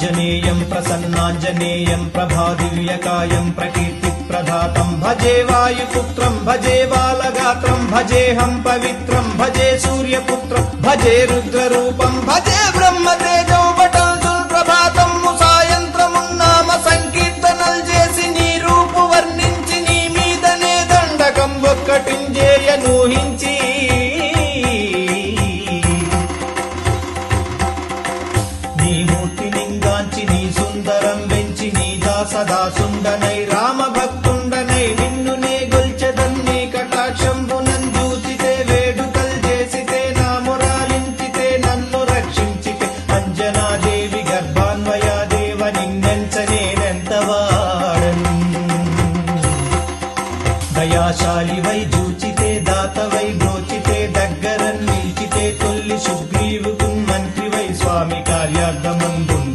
आञ्जनेयं प्रसन्नाञ्जनेयं प्रभादिव्यकायं प्रकीर्तिप्रदातं भजे वायुपुत्रं भजे बालगात्रं भजेऽहं पवित्रं भजे सूर्यपुत्रं भजे रुद्ररूपं भजे ब्रह्मतेजो बटल् ప్రభాతం సాయంత్రమున్నామ సంకీర్తనల్ చేసి నీ రూపు వర్ణించి నీ మీదనే దండకం ఒక్కటింజేయనూహించి నీ మూర్తి నింగాంచి నీ సుందరం వెంచి నీ దాసదాసుండనై రామభక్తుండనై నిన్ను నే గొల్చెదన్ని కటాక్షంబునంజూచితే వేడుకల్ చేసితే నా మొరాలించితే నన్ను రక్షించితే అంజనాదేవి గర్భాన్వయాదేవ నిన్నెంచనేనెంతవాడన్ దయాశాలి వై